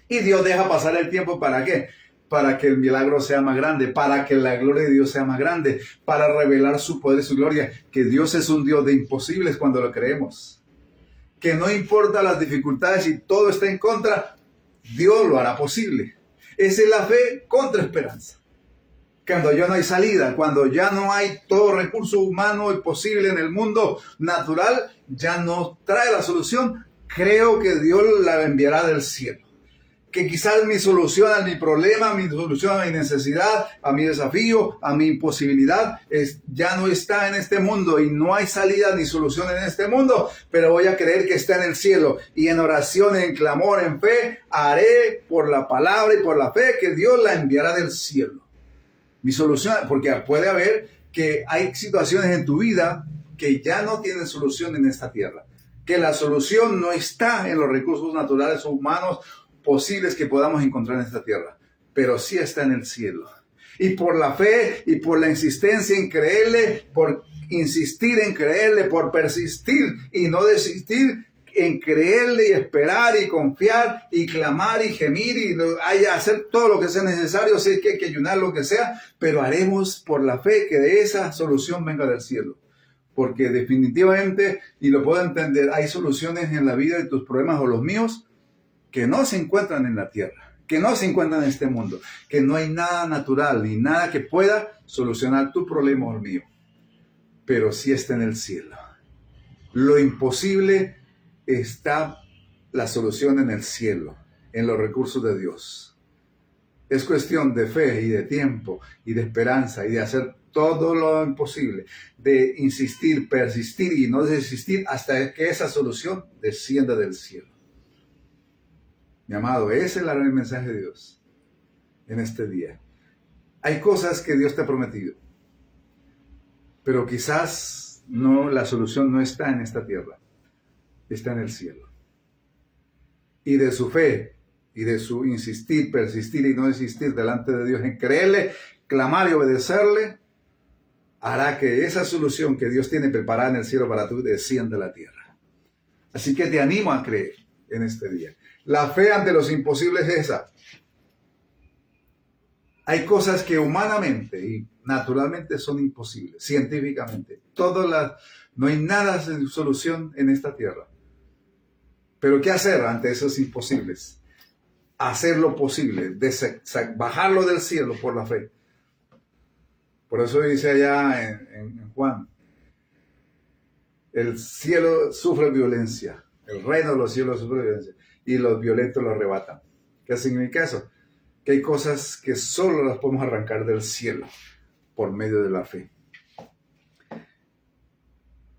S1: Y Dios deja pasar el tiempo, ¿para qué? Para que el milagro sea más grande, para que la gloria de Dios sea más grande, para revelar su poder y su gloria. Que Dios es un Dios de imposibles cuando lo creemos. Que no importa las dificultades y todo está en contra, Dios lo hará posible. Esa es la fe contra esperanza. Cuando ya no hay salida, cuando ya no hay todo recurso humano y posible en el mundo natural, ya no trae la solución, creo que Dios la enviará del cielo. Que quizás mi solución a mi problema, mi solución a mi necesidad, a mi desafío, a mi imposibilidad, ya no está en este mundo y no hay salida ni solución en este mundo, pero voy a creer que está en el cielo y en oración, en clamor, en fe, haré por la palabra y por la fe que Dios la enviará del cielo. Mi solución, porque puede haber que hay situaciones en tu vida que ya no tienen solución en esta tierra, que la solución no está en los recursos naturales o humanos posibles que podamos encontrar en esta tierra, pero sí está en el cielo. Y por la fe y por la insistencia en creerle, por insistir en creerle, por persistir y no desistir en creerle y esperar y confiar y clamar y gemir y hacer todo lo que sea necesario, si es que hay que ayunar, lo que sea, pero haremos por la fe que de esa solución venga del cielo. Porque definitivamente, y lo puedo entender, hay soluciones en la vida de tus problemas o los míos que no se encuentran en la tierra, que no se encuentran en este mundo, que no hay nada natural ni nada que pueda solucionar tu problema o el mío, pero sí está en el cielo. Lo imposible está la solución en el cielo, en los recursos de Dios. Es cuestión de fe y de tiempo y de esperanza y de hacer todo lo imposible, de insistir, persistir y no desistir hasta que esa solución descienda del cielo. Mi amado, ese es el mensaje de Dios en este día. Hay cosas que Dios te ha prometido, pero quizás no, la solución no está en esta tierra, está en el cielo. Y de su fe y de su insistir, persistir y no desistir delante de Dios en creerle, clamar y obedecerle, hará que esa solución que Dios tiene preparada en el cielo para tú descienda a la tierra. Así que te animo a creer en este día. La fe ante los imposibles es esa. Hay cosas que humanamente y naturalmente son imposibles, científicamente. No hay nada de solución en esta tierra. Pero ¿qué hacer ante esos imposibles? Hacer lo posible, bajarlo del cielo por la fe. Por eso dice allá en Juan, el cielo sufre violencia, el reino de los cielos sufre violencia y los violentos lo arrebatan. ¿Qué significa eso? Que hay cosas que solo las podemos arrancar del cielo por medio de la fe.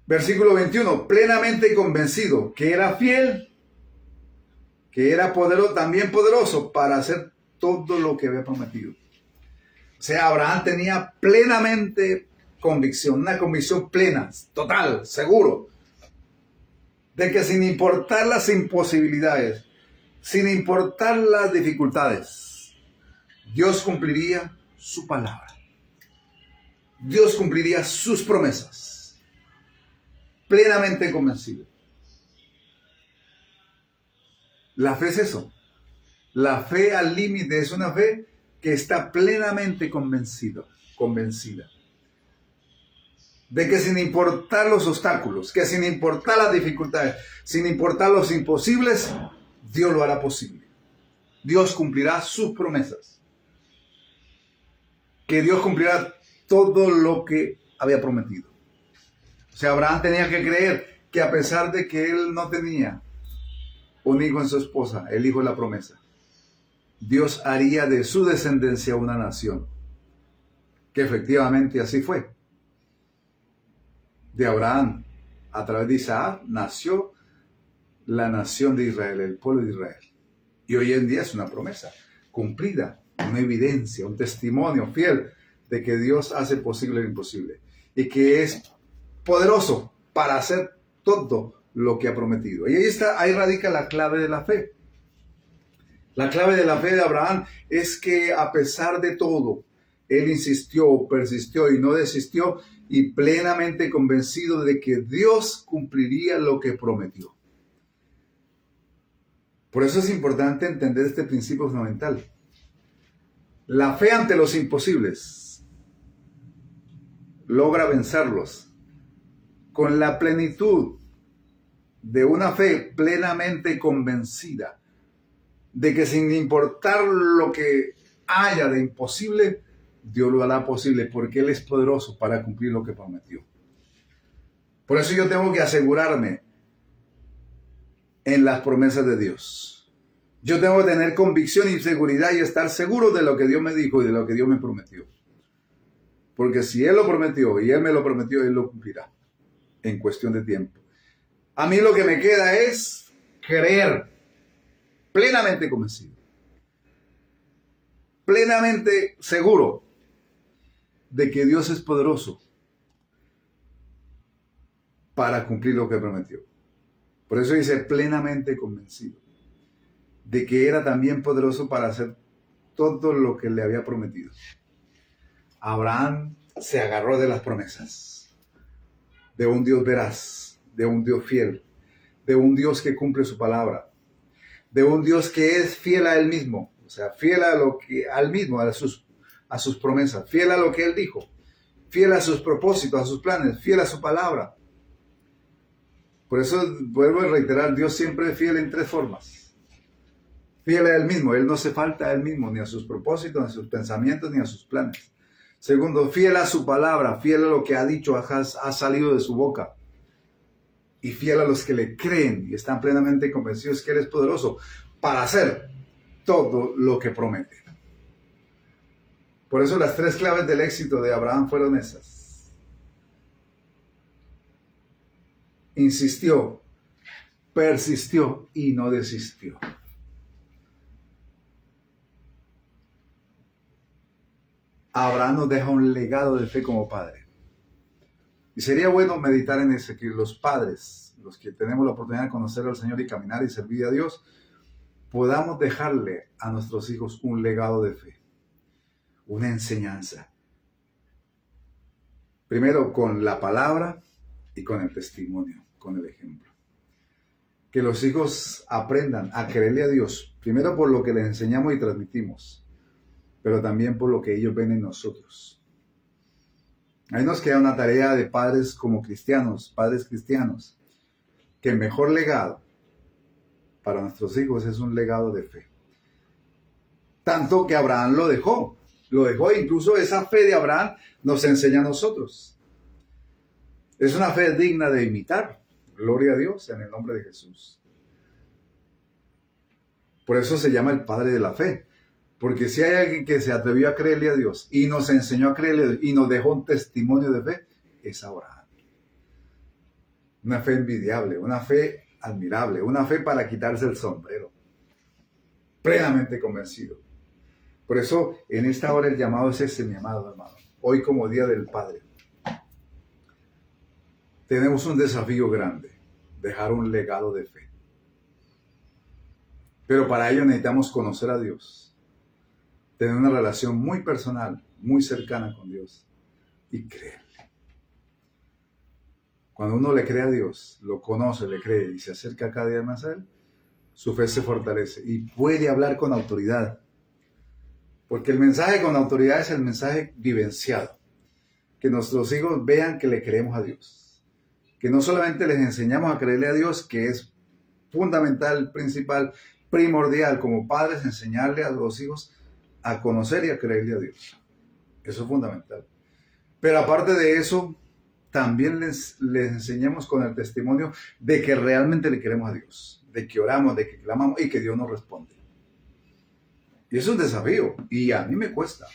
S1: Versículo 21, plenamente convencido que era fiel, que era poderoso, también poderoso para hacer todo lo que había prometido. O sea, Abraham tenía plenamente convicción, una convicción plena, total, seguro, de que sin importar las imposibilidades, sin importar las dificultades, Dios cumpliría su palabra. Dios cumpliría sus promesas. Plenamente convencido. La fe es eso. La fe al límite es una fe que está plenamente convencida de que sin importar los obstáculos, que sin importar las dificultades, sin importar los imposibles, Dios lo hará posible. Dios cumplirá sus promesas. Que Dios cumplirá todo lo que había prometido. O sea, Abraham tenía que creer que a pesar de que él no tenía un hijo en su esposa, el hijo de la promesa, Dios haría de su descendencia una nación. Que efectivamente así fue. De Abraham, a través de Isaac, nació la nación de Israel, el pueblo de Israel. Y hoy en día es una promesa cumplida, una evidencia, un testimonio fiel de que Dios hace posible lo imposible y que es poderoso para hacer todo lo que ha prometido. Y ahí radica la clave de la fe. La clave de la fe de Abraham es que a pesar de todo, él insistió, persistió y no desistió, y plenamente convencido de que Dios cumpliría lo que prometió. Por eso es importante entender este principio fundamental. La fe ante los imposibles logra vencerlos con la plenitud de una fe plenamente convencida de que sin importar lo que haya de imposible, Dios lo hará posible porque Él es poderoso para cumplir lo que prometió. Por eso yo tengo que asegurarme en las promesas de Dios. Yo tengo que tener convicción y seguridad y estar seguro de lo que Dios me dijo y de lo que Dios me prometió. Porque si Él lo prometió y Él me lo prometió, Él lo cumplirá en cuestión de tiempo. A mí lo que me queda es creer plenamente convencido, plenamente seguro de que Dios es poderoso para cumplir lo que prometió. Por eso dice plenamente convencido de que era también poderoso para hacer todo lo que le había prometido. Abraham se agarró de las promesas, de un Dios veraz, de un Dios fiel, de un Dios que cumple su palabra, de un Dios que es fiel a Él mismo, o sea, fiel a lo que al mismo, a sus promesas, fiel a lo que Él dijo, fiel a sus propósitos, a sus planes, fiel a su palabra. Por eso vuelvo a reiterar, Dios siempre es fiel en tres formas. Fiel a Él mismo, Él no se falta a Él mismo, ni a sus propósitos, ni a sus pensamientos, ni a sus planes. Segundo, fiel a su palabra, fiel a lo que ha dicho, ha salido de su boca. Y fiel a los que le creen y están plenamente convencidos que Él es poderoso para hacer todo lo que promete. Por eso las tres claves del éxito de Abraham fueron esas. Insistió, persistió y no desistió. Abraham nos deja un legado de fe como padre. Y sería bueno meditar en ese, que los padres, los que tenemos la oportunidad de conocer al Señor y caminar y servir a Dios, podamos dejarle a nuestros hijos un legado de fe, una enseñanza. Primero con la palabra y con el testimonio, con el ejemplo. Que los hijos aprendan a creerle a Dios, primero por lo que les enseñamos y transmitimos, pero también por lo que ellos ven en nosotros. Ahí nos queda una tarea de padres como cristianos, padres cristianos, que el mejor legado para nuestros hijos es un legado de fe. Tanto que Abraham lo dejó, incluso esa fe de Abraham nos enseña a nosotros. Es una fe digna de imitar. Gloria a Dios en el nombre de Jesús. Por eso se llama el padre de la fe. Porque si hay alguien que se atrevió a creerle a Dios y nos enseñó a creerle a Dios y nos dejó un testimonio de fe, es Abraham. Una fe envidiable, una fe admirable, una fe para quitarse el sombrero. Plenamente convencido. Por eso en esta hora el llamado es ese, mi amado hermano. Hoy como Día del Padre. Tenemos un desafío grande. dejar un legado de fe. Pero para ello necesitamos conocer a Dios, tener una relación muy personal, muy cercana con Dios y creerle. Cuando uno le cree a Dios, lo conoce, le cree y se acerca cada día más a Él, su fe se fortalece y puede hablar con autoridad. Porque el mensaje con autoridad es el mensaje vivenciado. Que nuestros hijos vean que le creemos a Dios. Que no solamente les enseñamos a creerle a Dios, que es fundamental, principal, primordial como padres, enseñarle a los hijos a conocer y a creerle a Dios. Eso es fundamental. Pero aparte de eso, también les enseñamos con el testimonio de que realmente le queremos a Dios, de que oramos, de que clamamos y que Dios nos responde. Y es un desafío y a mí me cuesta.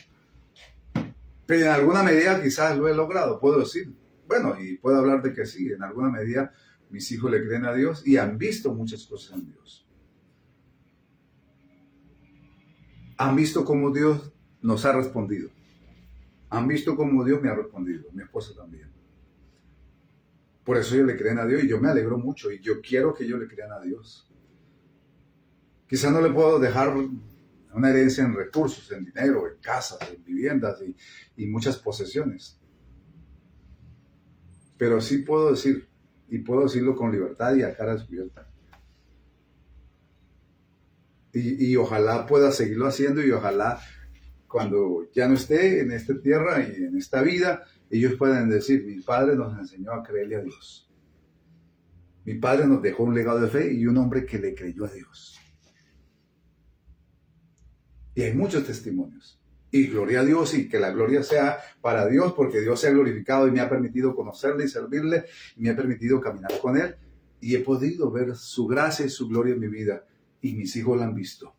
S1: Pero en alguna medida quizás lo he logrado, puedo decir. Bueno, y puedo hablar de que sí, en alguna medida mis hijos le creen a Dios y han visto muchas cosas en Dios. Han visto cómo Dios nos ha respondido. Han visto cómo Dios me ha respondido, mi esposa también. Por eso ellos le creen a Dios y yo me alegro mucho y yo quiero que ellos le crean a Dios. Quizás no le puedo dejar una herencia en recursos, en dinero, en casas, en viviendas y muchas posesiones. Pero sí puedo decir, y puedo decirlo con libertad y a cara descubierta. Y ojalá pueda seguirlo haciendo y ojalá cuando ya no esté en esta tierra y en esta vida, ellos pueden decir, mi padre nos enseñó a creerle a Dios. Mi padre nos dejó un legado de fe y un hombre que le creyó a Dios. Y hay muchos testimonios. Y gloria a Dios y que la gloria sea para Dios porque Dios se ha glorificado y me ha permitido conocerle y servirle. Y me ha permitido caminar con Él. Y he podido ver su gracia y su gloria en mi vida. Y mis hijos la han visto.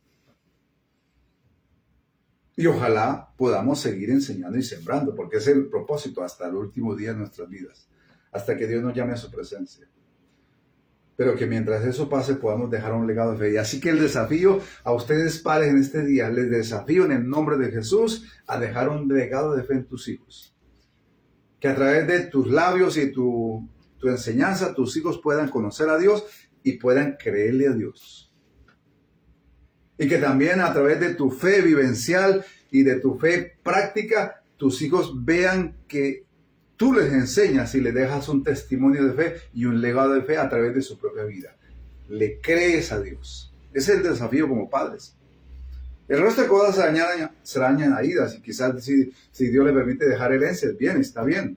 S1: Y ojalá podamos seguir enseñando y sembrando, porque es el propósito hasta el último día de nuestras vidas, hasta que Dios nos llame a su presencia. Pero que mientras eso pase podamos dejar un legado de fe. Y así que el desafío a ustedes padres en este día, les desafío en el nombre de Jesús a dejar un legado de fe en tus hijos. Que a través de tus labios y tu enseñanza tus hijos puedan conocer a Dios y puedan creerle a Dios. Y que también a través de tu fe vivencial y de tu fe práctica, tus hijos vean que tú les enseñas y les dejas un testimonio de fe y un legado de fe a través de su propia vida. Le crees a Dios. Ese es el desafío como padres. El resto de cosas serán añadidas y quizás si Dios le permite dejar herencias, bien, está bien,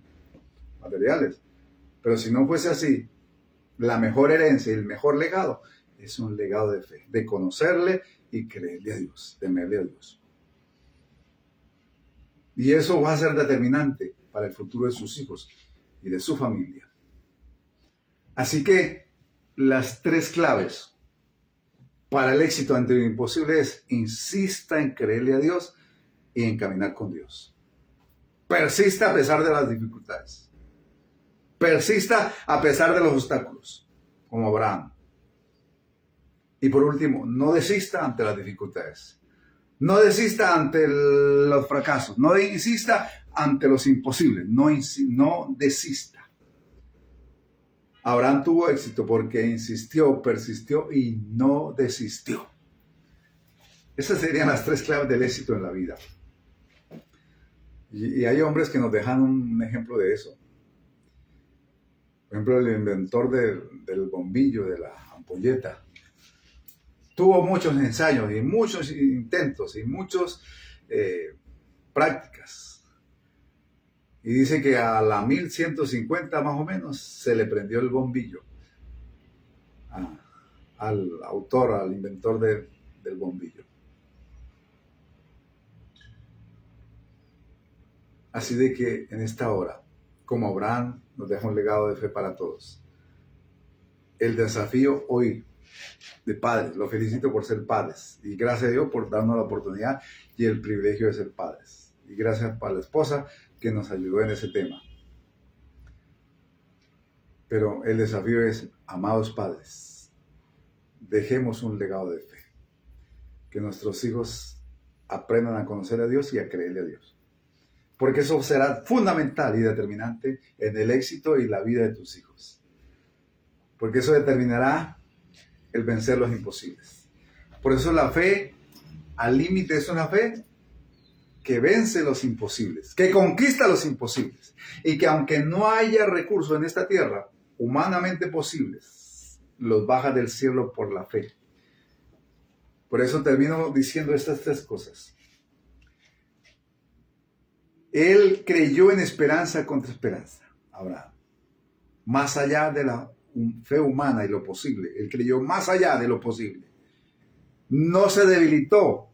S1: materiales. Pero si no fuese así, la mejor herencia y el mejor legado es un legado de fe, de conocerle y creerle a Dios, temerle a Dios. Y eso va a ser determinante para el futuro de sus hijos y de su familia. Así que las 3 claves para el éxito ante lo imposible es: insista en creerle a Dios y en caminar con Dios. Persista a pesar de las dificultades. Persista a pesar de los obstáculos, como Abraham. Y por último, no desista ante las dificultades. No desista ante los fracasos. No insista ante los imposibles. No desista. Abraham tuvo éxito porque insistió, persistió y no desistió. Esas serían las 3 claves del éxito en la vida. Y hay hombres que nos dejan un ejemplo de eso. Por ejemplo, el inventor del bombillo, de la ampolleta. Tuvo muchos ensayos y muchos intentos y muchas prácticas. Y dice que a la 1150 más o menos se le prendió el bombillo al autor, al inventor del bombillo. Así de que en esta hora, como Abraham, nos deja un legado de fe para todos. El desafío hoy de padres, lo felicito por ser padres y gracias a Dios por darnos la oportunidad y el privilegio de ser padres. Y gracias a la esposa que nos ayudó en ese tema. Pero el desafío es, amados padres, dejemos un legado de fe. Que nuestros hijos aprendan a conocer a Dios y a creerle a Dios. Porque eso será fundamental y determinante en el éxito y la vida de tus hijos. porque eso determinará el vencer los imposibles. Por eso la fe al límite es una fe que vence los imposibles, que conquista los imposibles, y que aunque no haya recursos en esta tierra humanamente posibles, los baja del cielo por la fe. Por eso termino diciendo estas tres cosas. Él creyó en esperanza contra esperanza, Abraham. Más allá de la fe humana y lo posible. Él creyó más allá de lo posible. No se debilitó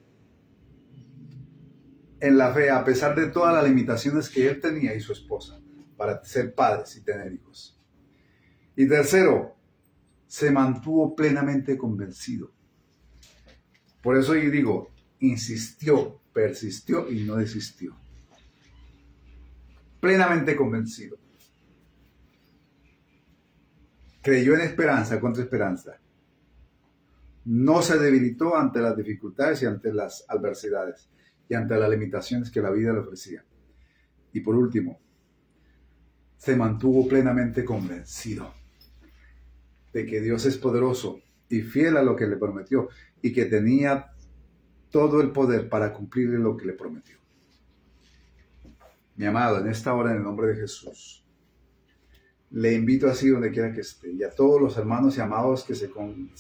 S1: en la fe a pesar de todas las limitaciones que él tenía y su esposa para ser padres y tener hijos. Y tercero, se mantuvo plenamente convencido. Por eso yo digo, insistió, persistió y no desistió. Plenamente convencido. Creyó en esperanza contra esperanza. No se debilitó ante las dificultades y ante las adversidades y ante las limitaciones que la vida le ofrecía. Y por último, se mantuvo plenamente convencido de que Dios es poderoso y fiel a lo que le prometió y que tenía todo el poder para cumplirle lo que le prometió. Mi amado, en esta hora, en el nombre de Jesús, le invito así donde quiera que esté, y a todos los hermanos y amados que se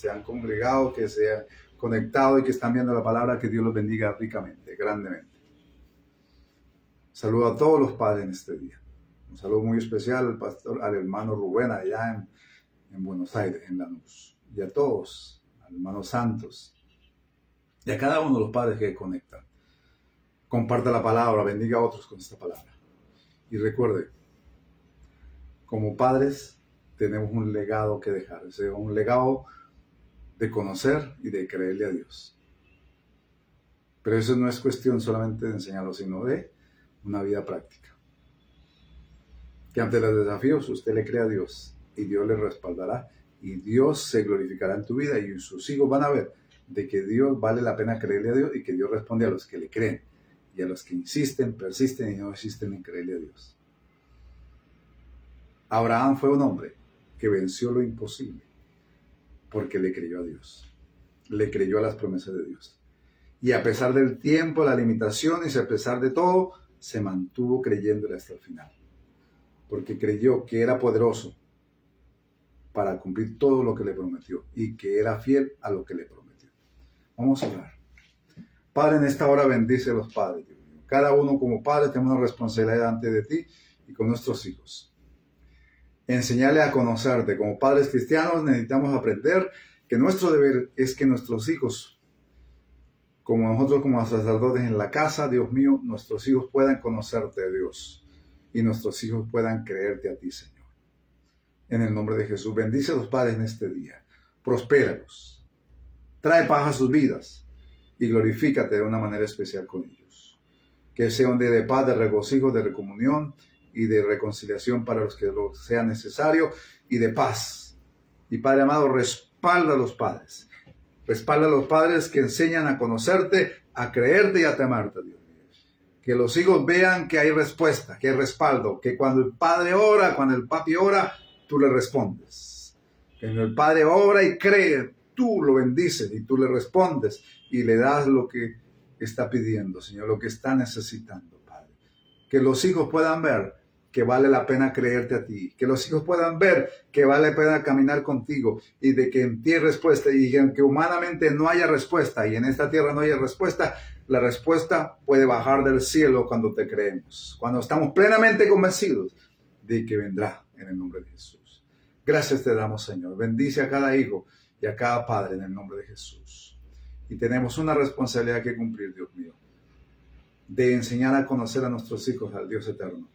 S1: han congregado, que se han conectado y que están viendo la palabra, que Dios los bendiga ricamente, grandemente. Saludo a todos los padres en este día. Un saludo muy especial al pastor, al hermano Rubén allá en Buenos Aires, en Lanús, y a todos, al hermano Santos, y a cada uno de los padres que conectan. Comparta la palabra, bendiga a otros con esta palabra. Y recuerde, como padres tenemos un legado que dejar, o sea, un legado de conocer y de creerle a Dios. Pero eso no es cuestión solamente de enseñarlo, sino de una vida práctica. Que ante los desafíos usted le crea a Dios y Dios le respaldará y Dios se glorificará en tu vida y sus hijos van a ver de que Dios vale la pena creerle a Dios y que Dios responde a los que le creen y a los que insisten, persisten y no insisten en creerle a Dios. Abraham fue un hombre que venció lo imposible porque le creyó a Dios, le creyó a las promesas de Dios. Y a pesar del tiempo, las limitaciones y a pesar de todo, se mantuvo creyéndole hasta el final. Porque creyó que era poderoso para cumplir todo lo que le prometió y que era fiel a lo que le prometió. Vamos a orar. Padre, en esta hora bendice a los padres, Dios mío. Cada uno como padre tenemos una responsabilidad delante de ti y con nuestros hijos. Enseñarle a conocerte. Como padres cristianos necesitamos aprender que nuestro deber es que nuestros hijos, como nosotros como sacerdotes en la casa, Dios mío, nuestros hijos puedan conocerte, Dios, y nuestros hijos puedan creerte a ti, Señor. En el nombre de Jesús, bendice a los padres en este día, prospéralos, trae paz a sus vidas y glorifícate de una manera especial con ellos. Que sea un día de paz, de regocijo, de recomunión y de reconciliación para los que lo sea necesario y de paz. Y Padre amado, respalda a los padres. Respalda a los padres que enseñan a conocerte, a creerte y a temerte, Dios mío. Que los hijos vean que hay respuesta, que hay respaldo, que cuando el padre ora, cuando el papi ora, tú le respondes. Que cuando el padre ora y cree, tú lo bendices y tú le respondes y le das lo que está pidiendo, Señor, lo que está necesitando, Padre. Que los hijos puedan ver que vale la pena creerte a ti, que los hijos puedan ver que vale la pena caminar contigo y de que en ti hay respuesta y aunque humanamente no haya respuesta y en esta tierra no haya respuesta, la respuesta puede bajar del cielo cuando te creemos, cuando estamos plenamente convencidos de que vendrá en el nombre de Jesús. Gracias te damos, Señor. Bendice a cada hijo y a cada padre en el nombre de Jesús. Y tenemos una responsabilidad que cumplir, Dios mío, de enseñar a conocer a nuestros hijos al Dios eterno.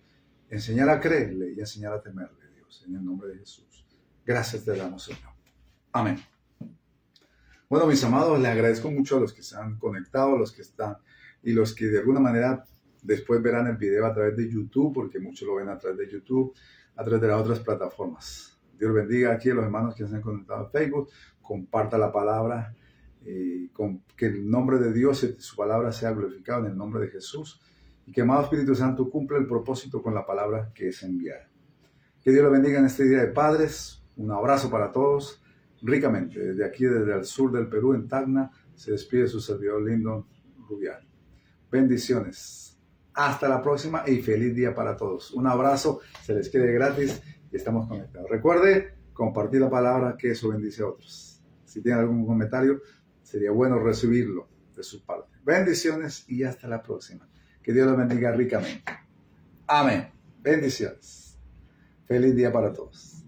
S1: Enseñar a creerle y enseñar a temerle, Dios, en el nombre de Jesús. Gracias te damos, Señor. Amén. Bueno, mis amados, les agradezco mucho a los que se han conectado, a los que están y los que de alguna manera después verán el video a través de YouTube, porque muchos lo ven a través de YouTube, a través de las otras plataformas. Dios bendiga aquí a los hermanos que se han conectado a Facebook. Comparta la palabra, que el nombre de Dios y su palabra sea glorificado en el nombre de Jesús. Y que, amado Espíritu Santo, cumpla el propósito con la palabra que es enviada. Que Dios lo bendiga en este día de padres. Un abrazo para todos, ricamente. Desde aquí, desde el sur del Perú, en Tacna, se despide su servidor Lyndon Rubial. Bendiciones. Hasta la próxima y feliz día para todos. Un abrazo, se les quede gratis y estamos conectados. Recuerde compartir la palabra, que eso bendice a otros. Si tienen algún comentario, sería bueno recibirlo de su parte. Bendiciones y hasta la próxima. Que Dios los bendiga ricamente. Amén. Bendiciones. Feliz día para todos.